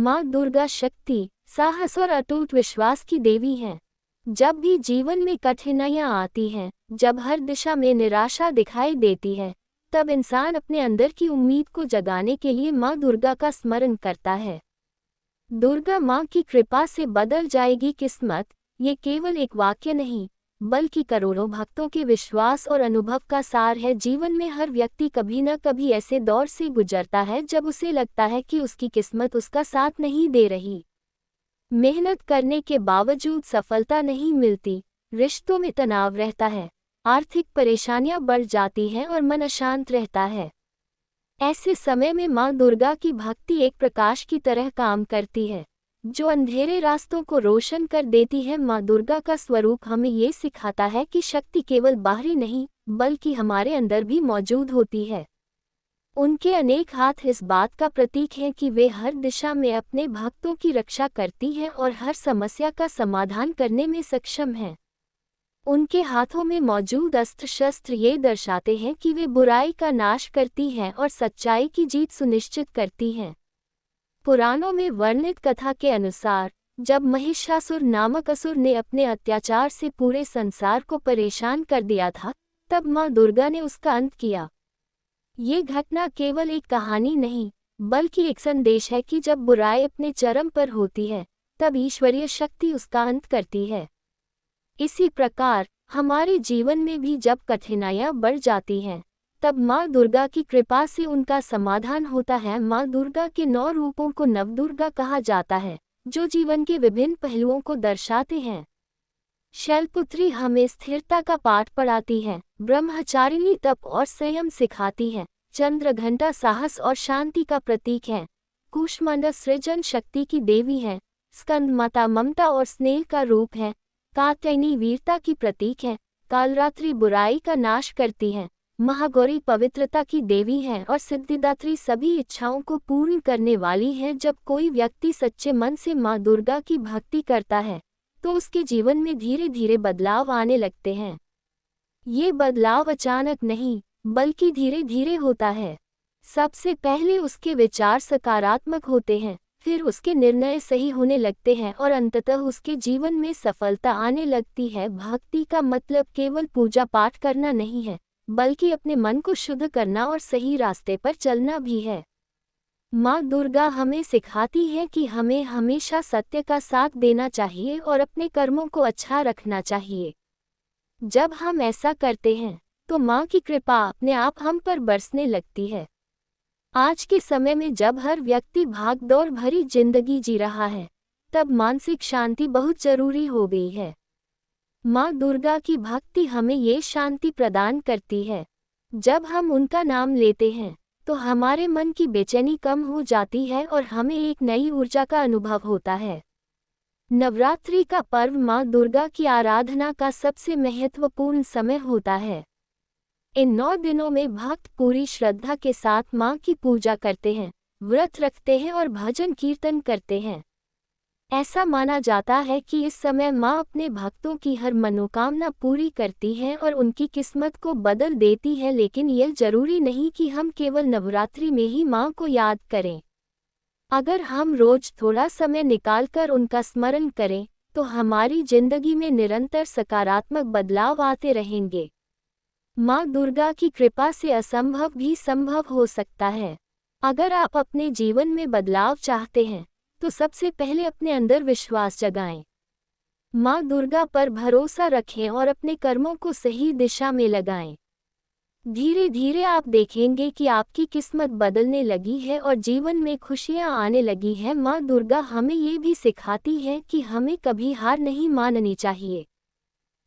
माँ दुर्गा शक्ति, साहस और अटूट विश्वास की देवी हैं। जब भी जीवन में कठिनाइयाँ आती हैं, जब हर दिशा में निराशा दिखाई देती है, तब इंसान अपने अंदर की उम्मीद को जगाने के लिए माँ दुर्गा का स्मरण करता है। दुर्गा माँ की कृपा से बदल जाएगी किस्मत, ये केवल एक वाक्य नहीं, बल्कि करोड़ों भक्तों के विश्वास और अनुभव का सार है। जीवन में हर व्यक्ति कभी न कभी ऐसे दौर से गुजरता है जब उसे लगता है कि उसकी किस्मत उसका साथ नहीं दे रही। मेहनत करने के बावजूद सफलता नहीं मिलती, रिश्तों में तनाव रहता है, आर्थिक परेशानियां बढ़ जाती हैं और मन अशांत रहता है। ऐसे समय में माँ दुर्गा की भक्ति एक प्रकाश की तरह काम करती है, जो अंधेरे रास्तों को रोशन कर देती है। माँ दुर्गा का स्वरूप हमें ये सिखाता है कि शक्ति केवल बाहरी नहीं, बल्कि हमारे अंदर भी मौजूद होती है। उनके अनेक हाथ इस बात का प्रतीक हैं कि वे हर दिशा में अपने भक्तों की रक्षा करती हैं और हर समस्या का समाधान करने में सक्षम हैं। उनके हाथों में मौजूद अस्त्र शस्त्र ये दर्शाते हैं कि वे बुराई का नाश करती हैं और सच्चाई की जीत सुनिश्चित करती हैं। पुराणों में वर्णित कथा के अनुसार, जब महिषासुर नामक असुर ने अपने अत्याचार से पूरे संसार को परेशान कर दिया था, तब माँ दुर्गा ने उसका अंत किया। ये घटना केवल एक कहानी नहीं, बल्कि एक संदेश है कि जब बुराई अपने चरम पर होती है, तब ईश्वरीय शक्ति उसका अंत करती है। इसी प्रकार हमारे जीवन में भी जब कठिनाइयाँ बढ़ जाती हैं, तब माँ दुर्गा की कृपा से उनका समाधान होता है। माँ दुर्गा के 9 रूपों को नवदुर्गा कहा जाता है, जो जीवन के विभिन्न पहलुओं को दर्शाते हैं। शैलपुत्री हमें स्थिरता का पाठ पढ़ाती है, ब्रह्मचारिणी तप और संयम सिखाती है, चंद्रघंटा साहस और शांति का प्रतीक है, कूष्मांडा सृजन शक्ति की देवी है, स्कंद माता ममता और स्नेह का रूप है, कात्यायनी वीरता की प्रतीक है, कालरात्रि बुराई का नाश करती है, महागौरी पवित्रता की देवी है और सिद्धिदात्री सभी इच्छाओं को पूर्ण करने वाली है। जब कोई व्यक्ति सच्चे मन से माँ दुर्गा की भक्ति करता है, तो उसके जीवन में धीरे धीरे बदलाव आने लगते हैं। ये बदलाव अचानक नहीं, बल्कि धीरे धीरे होता है। सबसे पहले उसके विचार सकारात्मक होते हैं, फिर उसके निर्णय सही होने लगते हैं और अंततः उसके जीवन में सफलता आने लगती है। भक्ति का मतलब केवल पूजा पाठ करना नहीं है, बल्कि अपने मन को शुद्ध करना और सही रास्ते पर चलना भी है। माँ दुर्गा हमें सिखाती है कि हमें हमेशा सत्य का साथ देना चाहिए और अपने कर्मों को अच्छा रखना चाहिए। जब हम ऐसा करते हैं, तो माँ की कृपा अपने आप हम पर बरसने लगती है। आज के समय में जब हर व्यक्ति भागदौड़ भरी जिंदगी जी रहा है, तब मानसिक शांति बहुत जरूरी हो गई है। माँ दुर्गा की भक्ति हमें ये शांति प्रदान करती है। जब हम उनका नाम लेते हैं, तो हमारे मन की बेचैनी कम हो जाती है और हमें एक नई ऊर्जा का अनुभव होता है। नवरात्रि का पर्व माँ दुर्गा की आराधना का सबसे महत्वपूर्ण समय होता है। इन 9 दिनों में भक्त पूरी श्रद्धा के साथ माँ की पूजा करते हैं, व्रत रखते हैं और भजन कीर्तन करते हैं। ऐसा माना जाता है कि इस समय माँ अपने भक्तों की हर मनोकामना पूरी करती है और उनकी किस्मत को बदल देती है। लेकिन यह जरूरी नहीं कि हम केवल नवरात्रि में ही माँ को याद करें। अगर हम रोज थोड़ा समय निकालकर उनका स्मरण करें, तो हमारी जिंदगी में निरंतर सकारात्मक बदलाव आते रहेंगे। माँ दुर्गा की कृपा से असंभव भी संभव हो सकता है। अगर आप अपने जीवन में बदलाव चाहते हैं, तो सबसे पहले अपने अंदर विश्वास जगाएं। माँ दुर्गा पर भरोसा रखें और अपने कर्मों को सही दिशा में लगाएं। धीरे धीरे आप देखेंगे कि आपकी किस्मत बदलने लगी है और जीवन में खुशियाँ आने लगी हैं। माँ दुर्गा हमें ये भी सिखाती है कि हमें कभी हार नहीं माननी चाहिए।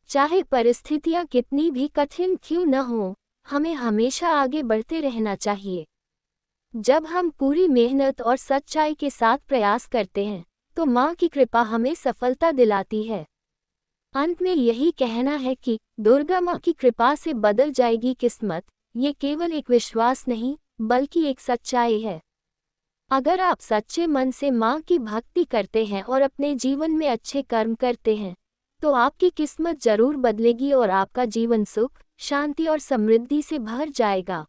चाहे परिस्थितियाँ कितनी भी कठिन क्यों न हो, हमें हमेशा आगे बढ़ते रहना चाहिए। जब हम पूरी मेहनत और सच्चाई के साथ प्रयास करते हैं, तो माँ की कृपा हमें सफलता दिलाती है। अंत में यही कहना है कि दुर्गा माँ की कृपा से बदल जाएगी किस्मत, ये केवल एक विश्वास नहीं, बल्कि एक सच्चाई है। अगर आप सच्चे मन से माँ की भक्ति करते हैं और अपने जीवन में अच्छे कर्म करते हैं, तो आपकी किस्मत जरूर बदलेगी और आपका जीवन सुख, शांति और समृद्धि से भर जाएगा।